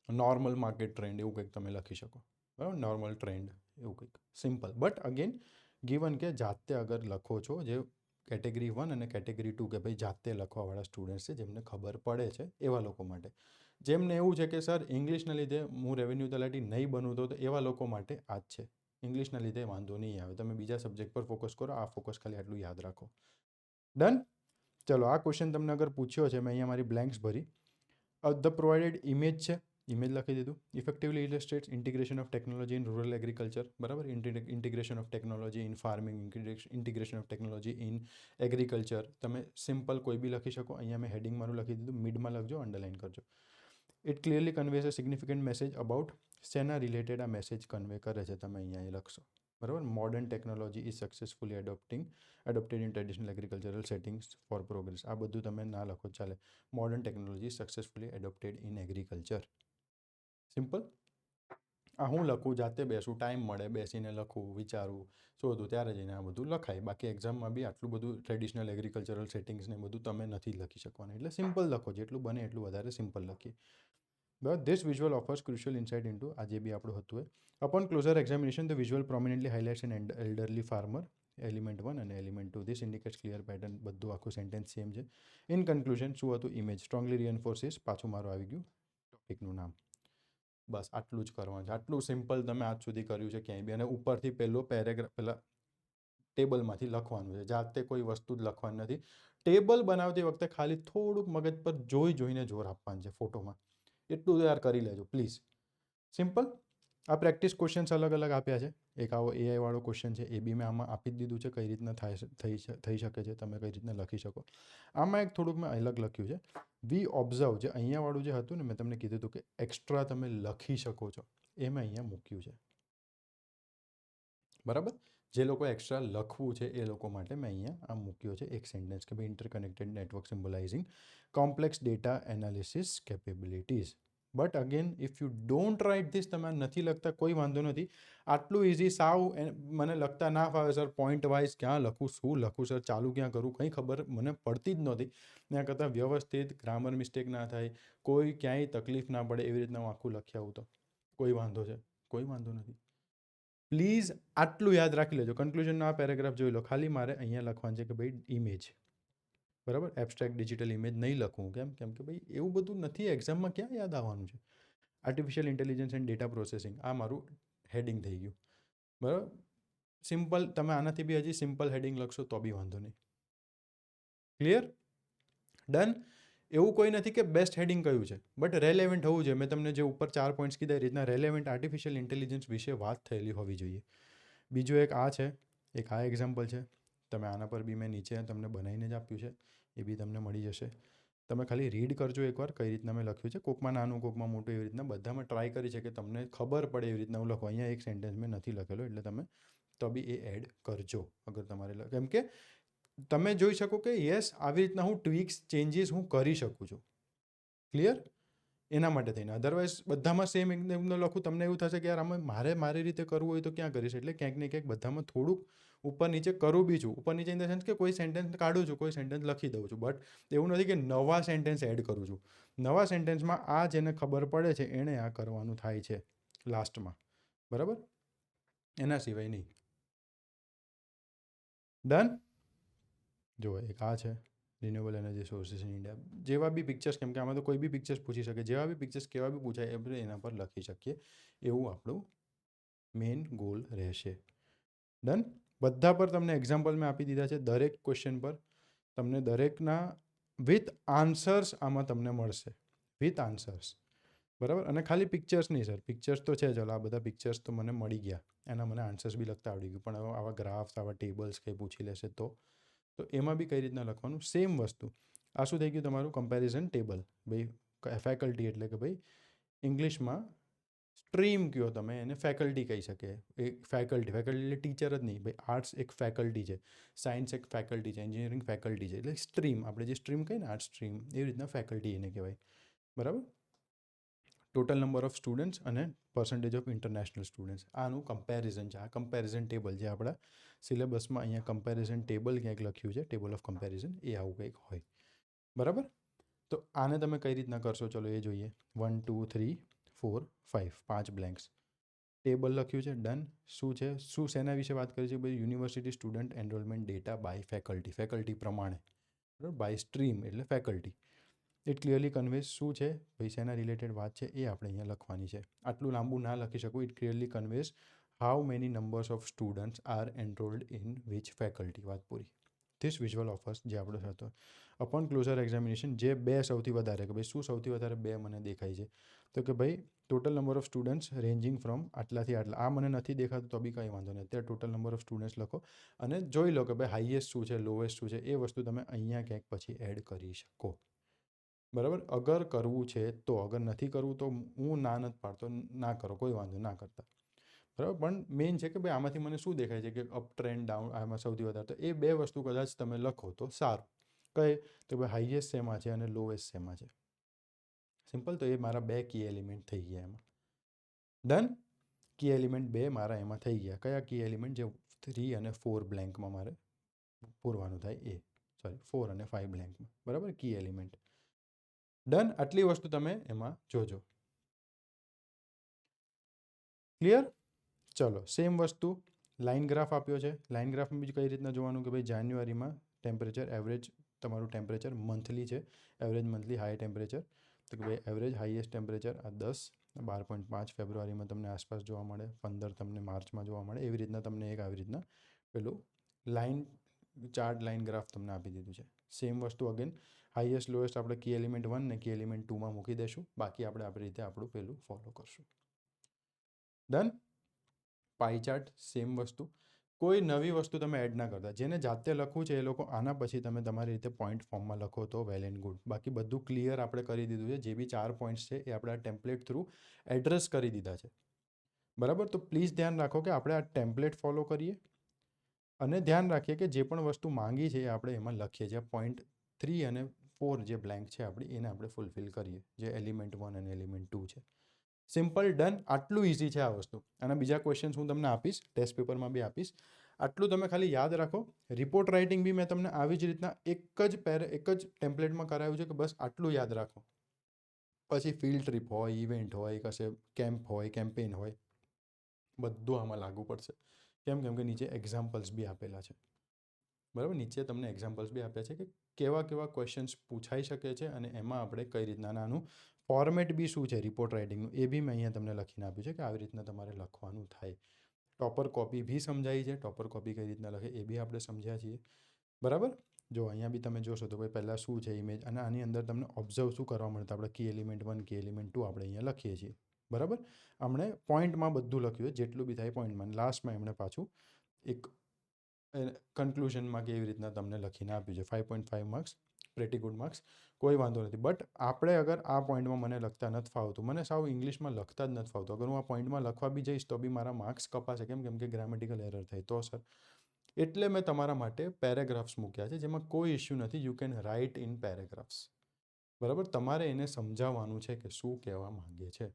નોર્મલ માર્કેટ ટ્રેન્ડ, એવું કંઈક તમે લખી શકો. બરાબર, નોર્મલ ટ્રેન્ડ એવું કંઈક સિમ્પલ. બટ અગેન ગિવન કે જાતે અગર લખો છો, જે કેટેગરી 1 અને કેટેગરી 2, કે ભાઈ જાતે લખવાવાળા સ્ટુડન્ટ્સ છે, જેમને ખબર પડે છે એવા લોકો માટે. જેમને એવું છે કે સર ઇંગ્લિશના લીધે હું રેવન્યુ તલાટી નહીં બનું, તો એવા લોકો માટે આ જ છે. ઇંગ્લિશના લીધે વાંધો નહીં આવે, તમે બીજા સબ્જેક્ટ પર ફોકસ કરો. આ ફોકસ ખાલી આટલું યાદ રાખો. ડન. ચલો, આ ક્વેશ્ચન તમને અગર પૂછ્યો છે, મેં અહીંયા મારી બ્લેન્ક્સ ભરી. ધ પ્રોવાઇડેડ ઇમેજ છે, ઇમેજ લખી દીધું. Effectively illustrates integration of technology in rural agriculture. બરાબર, integration of technology in farming, integration of technology in agriculture. તમે સિમ્પલ કોઈ બી લખી શકો. અહીંયા મેં હેડિંગ મારું લખી દીધું, મિડમાં લખજો, અંડરલાઇન કરજો. It clearly conveys a significant message about. શેના રિલેટેડ આ મેસેજ કન્વે કરે છે, તમે અહીંયા એ લખશો. બરાબર, modern technology is successfully adopted in traditional agricultural settings for progress. આ બધું તમે ના લખો ચાલે. Modern technology successfully adopted in agriculture. Simple. આ હું લખું, જાતે બેસું, ટાઈમ મળે, બેસીને લખું, વિચારું, શોધું, ત્યારે જઈને આ બધું લખાય. બાકી એક્ઝામમાં બી આટલું બધું ટ્રેડિશનલ એગ્રીકલ્ચરલ સેટિંગ્સને બધું તમે નથી લખી શકવાનું. એટલે સિમ્પલ લખો, જેટલું બને એટલું વધારે સિમ્પલ લખીએ. બરાબર, this visual offers crucial insight into, આ જે બી આપણું હતું એ. Upon closer examination the visual prominently highlights an elderly farmer. Element 1 અને element 2. This indicates clear pattern. બધું આખું સેન્ટેન્સ સેમ છે. ઇન કન્ક્લુઝન શું હતું? Image strongly reinforces. પાછું મારું આવી ગયું ટોપિકનું નામ. બસ આટલું જ કરવાનું છે. આટલું સિમ્પલ તમે આજ સુધી કર્યું છે ક્યાંય બી. અને ઉપરથી પહેલો પેરેગ્રાફ પહેલાં ટેબલમાંથી લખવાનું છે. જાતે કોઈ વસ્તુ જ લખવાની નથી. ટેબલ બનાવતી વખતે ખાલી થોડુંક મગજ પર જોઈને જોર આપવાનું છે ફોટોમાં. એટલું તો યાર કરી લેજો પ્લીઝ. સિમ્પલ. આ પ્રેક્ટિસ ક્વેશ્ચન્સ અલગ અલગ આપ્યા છે. એક આવો એઆઈ વાળો ક્વેશ્ચન છે, એ બી મેં આમાં આપી જ દીધું છે, કઈ રીતના થઈ શકે છે, તમે કઈ રીતના લખી શકો. આમાં એક થોડુંક મેં અલગ લખ્યું છે. વી ઓબ્ઝર્વ, જે અહીંયા વાળું જે હતું ને, મેં તમને કીધું હતું કે એક્સ્ટ્રા તમે લખી શકો છો, એ મેં અહીંયા મૂક્યું છે. બરાબર, જે લોકો એક્સ્ટ્રા લખવું છે એ લોકો માટે મેં અહીંયા આ મૂક્યો છે એક સેન્ટેન્સ, કે ભાઈ interconnected network symbolizing complex data analysis capabilities. But again if you don't write this, તમે નથી લખતા કોઈ વાંધો નથી. આટલું ઇઝી, સાવ મને લખતા ના ફાવે સર, પોઈન્ટ વાઇઝ ક્યાં લખું, શું લખું સર, ચાલુ ક્યાં કરું, કંઈ ખબર મને પડતી જ નહોતી. ત્યાં કરતાં વ્યવસ્થિત, ગ્રામર મિસ્ટેક ના થાય, કોઈ ક્યાંય તકલીફ ના પડે, એવી રીતના હું આખું લખી આવું તો કોઈ વાંધો છે? કોઈ વાંધો નથી. પ્લીઝ આટલું યાદ રાખી લેજો. કન્ક્લુઝનનો આ પેરેગ્રાફ જોઈ લો. ખાલી મારે અહીંયા લખવાનું છે કે ભાઈ ઇમેજ. બરાબર, એબ્સ્ટ્રેક્ટ ડિજિટલ ઇમેજ નહીં લખવું. કેમ કે ભાઈ એવું બધું નથી, એક્ઝામમાં ક્યાં યાદ આવવાનું છે. Artificial intelligence and data processing, આ મારું હેડિંગ થઈ ગયું. બરાબર, સિમ્પલ. તમે આનાથી બી હજી સિમ્પલ હેડિંગ લખશો તો બી વાંધો નહીં. ક્લિયર? ડન. એવું કોઈ નથી કે બેસ્ટ હેડિંગ કયું છે, બટ રેલેવન્ટ હોવું જોઈએ. મેં તમને જે ઉપર 4 પોઈન્ટ્સ કીધા એ રીતના રેલેવન્ટ આર્ટિફિશિયલ ઇન્ટેલિજન્સ વિશે વાત થયેલી હોવી જોઈએ. બીજું એક આ છે, એક આ એક્ઝામ્પલ છે. તમે આના પર બી મેં નીચે તમને બનાવીને જ આપ્યું છે, એ બી તમને મળી જશે. તમે ખાલી રીડ કરજો એકવાર, કઈ રીતના મેં લખ્યું છે. કોકમાં નાનું, કોકમાં મોટું, એવી રીતના બધામાં ટ્રાય કરી છે કે તમને ખબર પડે એવી રીતના હું લખો. અહીંયા એક સેન્ટેન્સ મેં નથી લખેલો, એટલે તમે તો બી એ એડ કરજો અગર તમારે. કેમ કે તમે જોઈ શકો કે યસ, આવી રીતના હું ટ્વીક્સ, ચેન્જીસ હું કરી શકું છું. ક્લિયર? એના માટે થઈને. અધરવાઇઝ બધામાં સેમ એકદમ લખું, તમને એવું થશે કે યાર આમાં મારી રીતે કરવું હોય તો ક્યાં કરીશ. એટલે ક્યાંક ને ક્યાંક બધામાં થોડુંક ઉપર નીચે કરું બી છું. ઉપર નીચે ઇન ધ સેન્સ કે કોઈ સેન્ટેન્સ કાઢું છું, કોઈ સેન્ટેન્સ લખી દઉં છું. બટ એવું નથી કે નવા સેન્ટેન્સ એડ કરું છું. નવા સેન્ટેન્સમાં આ જેને ખબર પડે છે એણે આ કરવાનું થાય છે લાસ્ટમાં. બરાબર, એના સિવાય નહીં. ડન. જો એક આ છે, renewable energy sources in India, જેવા બી પિક્ચર્સ, કેમ કે આમાં તો કોઈ બી પિક્ચર્સ પૂછી શકે, જેવા બી પિક્ચર્સ કેવા બી પૂછાય આપણે એના પર લખી શકીએ, એવું આપણું મેઇન ગોલ રહેશે. ડન. બધા પર તમને એક્ઝામ્પલ મેં આપી દીધા છે. દરેક ક્વેશ્ચન પર તમને દરેકના વિથ આન્સર્સ આમાં તમને મળશે, વિથ આન્સર્સ. બરાબર. અને ખાલી પિક્ચર્સ નહીં સર, પિક્ચર્સ તો છે, ચલો આ બધા પિક્ચર્સ તો મને મળી ગયા, એના મને આન્સર્સ બી લખતા આવડી ગયું, પણ આવા ગ્રાફ્સ, આવા ટેબલ્સ કંઈ પૂછી લેશે તો એમાં બી કઈ રીતના લખવાનું, સેમ વસ્તુ. આ શું થઈ ગયું તમારું કમ્પેરિઝન ટેબલ. ભાઈ ફેકલ્ટી એટલે કે ભાઈ ઇંગ્લિશમાં સ્ટ્રીમ કયો તમે એને ફેકલ્ટી કહી શકે. એ ફેકલ્ટી એટલે ટીચર જ નહીં, ભાઈ આર્ટ્સ એક ફેકલ્ટી છે, સાયન્સ એક ફેકલ્ટી છે, એન્જિનિયરિંગ ફેકલ્ટી છે, એટલે સ્ટ્રીમ, આપણે જે સ્ટ્રીમ કહીએ ને આર્ટ્સ સ્ટ્રીમ, એવી રીતના ફેકલ્ટી એને કહેવાય. બરાબર. ટોટલ નંબર ઓફ સ્ટુડન્ટ્સ અને પર્સન્ટેજ ઓફ ઇન્ટરનેશનલ સ્ટુડન્ટ્સ, આનું કમ્પેરિઝન છે. આ કમ્પેરિઝન ટેબલ જે આપણા સિલેબસમાં અહીંયા કમ્પેરિઝન ટેબલ ક્યાંક લખ્યું છે, ટેબલ ઓફ કમ્પેરિઝન, એ આવું કંઈક હોય. બરાબર. તો આને તમે કઈ રીતના કરશો ચલો એ જોઈએ. 1 2 3 4 5 5 બ્લેન્ક્સ, ટેબલ લખ્યું છે. ડન. શું છે, શું શેના વિશે વાત કરી છે ભાઈ? University student enrolment data by faculty, faculty પ્રમાણે. બરાબર. બાય સ્ટ્રીમ એટલે ફેકલ્ટી. ઇટ ક્લિયરલી કન્વેઝ શું છે ભાઈ, શેના રિલેટેડ વાત છે એ આપણે અહીંયા લખવાની છે. આટલું લાંબુ ના લખી શકું. It clearly conveys how many numbers of students are enrolled in which faculty. વાત પૂરી. ધીસ વિઝ્યુઅલ ઓફર્સ જે આપણો હતો અપોન ક્લોઝર એક્ઝામિનેશન, જે બે સૌથી વધારે, કે ભાઈ શું સૌથી વધારે બે મને દેખાય છે, તો કે ભાઈ total number of students ranging from આટલાથી આટલા. આ મને નથી દેખાતું તો બી કંઈ વાંધો નહીં, અત્યારે ટોટલ નંબર ઓફ સ્ટુડન્ટ્સ લખો અને જોઈ લો કે ભાઈ હાઈએસ્ટ શું છે, લોએસ્ટ શું છે, એ વસ્તુ તમે અહીંયા ક્યાંક પછી એડ કરી શકો. બરાબર. અગર કરવું છે તો, અગર નથી કરવું તો હું ના નથી પાડતો, ના કરો, કોઈ વાંધો ના કરતા. બરાબર. પણ મેઇન છે કે ભાઈ આમાંથી મને શું દેખાય છે કે અપ ટ્રેન્ડ ડાઉન, આમાં સૌથી વધારે, તો એ બે વસ્તુ કદાચ તમે લખો તો સારું. કઈ તો ભાઈ હાઈએસ્ટ શેમાં છે અને લોએસ્ટ શેમાં છે. સિમ્પલ. તો એ મારા બે કી એલિમેન્ટ થઈ ગયા એમાં. ડન. કી એલિમેન્ટ બે મારા એમાં થઈ ગયા. કયા કી એલિમેન્ટ? જે 3 અને 4 બ્લેન્કમાં મારે પૂરવાનું થાય એ, સોરી 4 અને 5 બ્લેન્કમાં. બરાબર. કી એલિમેન્ટ. ડન. આટલી વસ્તુ તમે એમાં જોજો. ક્લિયર? ચલો સેમ વસ્તુ લાઇન ગ્રાફ આપ્યો છે. લાઇન ગ્રાફમાં બીજું કઈ રીતના જોવાનું કે ભાઈ જાન્યુઆરીમાં ટેમ્પરેચર એવરેજ, તમારું ટેમ્પરેચર મંથલી છે, એવરેજ મંથલી હાઈ ટેમ્પરેચર, તો કે ભાઈ એવરેજ હાઈએસ્ટ ટેમ્પરેચર આ 10, 12.5 ફેબ્રુઆરીમાં તમને આસપાસ જોવા મળે, 15 તમને માર્ચમાં જોવા મળે. એવી રીતના તમને એક આવી રીતના પેલું લાઇન ચાર્ટ, લાઇન ગ્રાફ તમને આપી દીધું છે. સેમ વસ્તુ અગેન હાઈએસ્ટ લોએસ્ટ આપણે કી એલિમેન્ટ 1 ને કી એલિમેન્ટ 2માં મૂકી દઈશું. બાકી આપણે આપણી રીતે આપણું પેલું ફોલો કરશું. ડન. પાઈ ચાર્ટ સેમ વસ્તુ, કોઈ નવી વસ્તુ તમે એડ ના કરતા. જેને જાતે લખવું છે એ લોકો આના પછી તમે તમારી રીતે પોઈન્ટ ફોર્મમાં લખો તો વેલ એન્ડ ગુડ. બાકી બધું ક્લિયર આપણે કરી દીધું છે. જે બી 4 પોઈન્ટ્સ છે એ આપણે આ ટેમ્પલેટ થ્રુ એડ્રેસ કરી દીધા છે. બરાબર. તો પ્લીઝ ધ્યાન રાખો કે આપણે આ ટેમ્પલેટ ફોલો કરીએ અને ધ્યાન રાખીએ કે જે પણ વસ્તુ માંગી છે એ આપણે એમાં લખીએ. જે પોઈન્ટ 3 અને 4 જે બ્લેન્ક છે આપણી, એને આપણે ફૂલફિલ કરીએ, જે એલિમેન્ટ 1 અને એલિમેન્ટ 2 છે. સિમ્પલ. ડન. આટલું ઇઝી છે આ વસ્તુ. અને બીજા ક્વેશ્ચન્સ હું તમને આપીશ, ટેસ્ટ પેપરમાં બી આપીશ. આટલું તમે ખાલી યાદ રાખો. રિપોર્ટ રાઇટિંગ બી મેં તમને આવી જ રીતના એક જ ટેમ્પલેટમાં કરાવ્યું છે કે બસ આટલું યાદ રાખો. પછી ફિલ્ડ ટ્રીપ હોય, ઇવેન્ટ હોય, કશે કેમ્પ હોય, કેમ્પેઇન હોય, બધું આમાં લાગુ પડશે. કેમ કે નીચે એક્ઝામ્પલ્સ બી આપેલા છે. બરાબર. નીચે તમને એક્ઝામ્પલ્સ બી આપ્યા છે કે કેવા કેવા ક્વેશ્ચન્સ પૂછાઈ શકે છે અને એમાં આપણે કઈ રીતના નાનું ફોર્મેટ બી શું છે રિપોર્ટ રાઇટિંગનું, એ બી મેં અહીંયા તમને લખીને આપ્યું છે કે આવી રીતના તમારે લખવાનું થાય. ટોપર કોપી બી સમજાઈ છે. ટોપર કોપી કઈ રીતના લખે એ બી આપણે સમજ્યા છીએ. બરાબર. જો અહીંયા બી તમે જોશો તો ભાઈ પહેલાં શું છે ઇમેજ, અને આની અંદર તમને ઓબ્ઝર્વ શું કરવા મળતા, આપણે કી એલિમેન્ટ 1, કી એલિમેન્ટ 2 આપણે અહીંયા લખીએ છીએ. બરાબર. હમણે પોઈન્ટમાં બધું લખ્યું છે, જેટલું બી થાય પોઈન્ટમાં. લાસ્ટમાં એમણે પાછું એક કન્ક્લુઝનમાં કેવી રીતના તમને લખીને આપ્યું છે. 5.5 માર્ક્સ, પ્રેટી ગુડ માર્ક્સ, કોઈ વાંધો નથી. બટ આપણે અગર આ પોઈન્ટમાં મને લખતા નથી ફાવતું, મને સાવ ઇંગ્લિશમાં લખતા જ નથી ફાવતું, અગર હું આ પોઈન્ટમાં લખવા બી જઈશ તો બી મારા માર્ક્સ કપાશે. કેમ કે ગ્રામેટિકલ એરર થાય તો સર. એટલે મેં તમારા માટે પેરેગ્રાફ્સ મૂક્યા છે, જેમાં કોઈ ઇશ્યુ નથી. You can write in paragraphs. બરાબર. તમારે એને સમજાવવાનું છે કે શું કહેવા માંગે છે.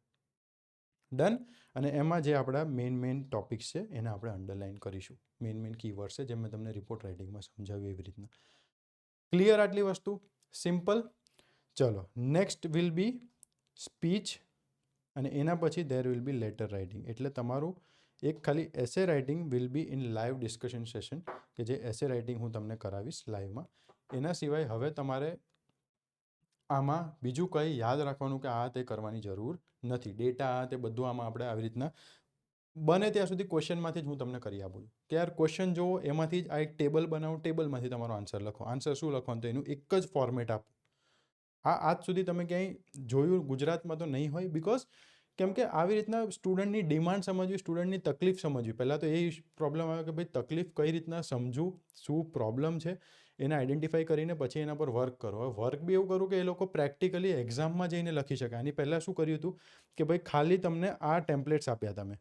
ડન. અને એમાં જે આપણા મેઇન ટોપિક્સ છે એને આપણે અંડરલાઇન કરીશું. મેઇન કીવર્ડ્સ છે જે મેં તમને રિપોર્ટ રાઇટિંગમાં સમજાવ્યું એવી રીતના. ક્લિયર આટલી વસ્તુ? સિમ્પલ. ચલો નેક્સ્ટ વિલ બી સ્પીચ, અને એના પછી there will be letter writing. એટલે તમારું એક ખાલી essay writing will be in live discussion session, કે જે એસે રાઇટિંગ હું તમને કરાવીશ લાઈવમાં. એના સિવાય હવે તમારે આમાં બીજું કંઈ યાદ રાખવાનું કે આ તે કરવાની જરૂર નથી. ડેટા આ તે બધું આમાં આપણે આવી રીતના બને ત્યાં સુધી ક્વેશ્ચનમાંથી જ હું તમને કરી આપું છું કે યાર ક્વેશ્ચન જુઓ, એમાંથી જ આ એક ટેબલ બનાવો, ટેબલમાંથી તમારો આન્સર લખો. આન્સર શું લખવાનું તો એનું એક જ ફોર્મેટ આપો. આજ સુધી તમે ક્યાંય જોયું ગુજરાતમાં તો નહીં હોય, બિકોઝ કેમ કે આવી રીતના સ્ટુડન્ટની ડિમાન્ડ સમજવી, સ્ટુડન્ટની તકલીફ સમજવી. પહેલાં તો એ પ્રોબ્લેમ આવે કે ભાઈ તકલીફ કઈ રીતના સમજવું, શું પ્રોબ્લેમ છે એને આઈડેન્ટિફાઈ કરીને પછી એના પર વર્ક કરો. હવે વર્ક બી એવું કરું કે એ લોકો પ્રેક્ટિકલી એક્ઝામમાં જઈને લખી શકે. આની પહેલાં શું કર્યું હતું કે ભાઈ ખાલી તમને આ ટેમ્પલેટ્સ આપ્યા તમે.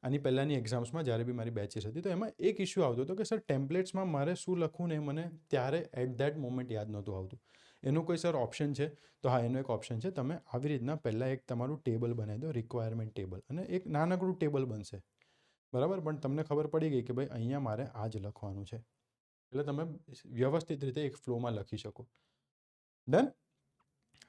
આની પહેલાંની એક્ઝામ્સમાં જ્યારે બી મારી બેચીસ હતી તો એમાં એક ઇસ્યુ આવતો હતો કે સર ટેમ્પલેટ્સમાં મારે શું લખવું ને મને ત્યારે એટ ધેટ મોમેન્ટ યાદ નહોતું આવતું. એનું કોઈ સર ઓપ્શન છે? તો હા, એનો એક ઓપ્શન છે. તમે આવી રીતના પહેલાં એક તમારું ટેબલ બનાવી દો, રિક્વાયરમેન્ટ ટેબલ, અને એક નાનકડું ટેબલ બનશે, બરાબર. પણ તમને ખબર પડી ગઈ કે ભાઈ અહીંયા મારે આ જ લખવાનું છે, એટલે તમે વ્યવસ્થિત રીતે એક ફ્લોમાં લખી શકો. ડન.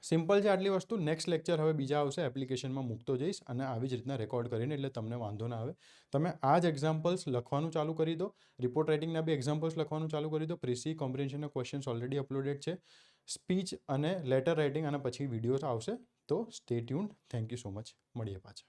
સિમ્પલ છે આટલી વસ્તુ. નેક્સ્ટ લેક્ચર હવે બીજા આવશે, એપ્લિકેશનમાં મૂકતો જઈશ અને આવી જ રીતના રેકોર્ડ કરીને, એટલે તમને વાંધો ના આવે. તમે આ જ એક્ઝામ્પલ્સ લખવાનું ચાલુ કરી દો. રિપોર્ટ રાઇટિંગના બી એક્ઝામ્પલ્સ લખવાનું ચાલુ કરી દો. પ્રીસી કોમ્પ્રિહેન્શનના ક્વેશ્ચન્સ ઓલરેડી અપલોડેડ છે. સ્પીચ અને લેટર રાઇટિંગ અને પછી વિડીયોઝ આવશે. તો stay tuned. Thank you so much. મળીએ પાછા.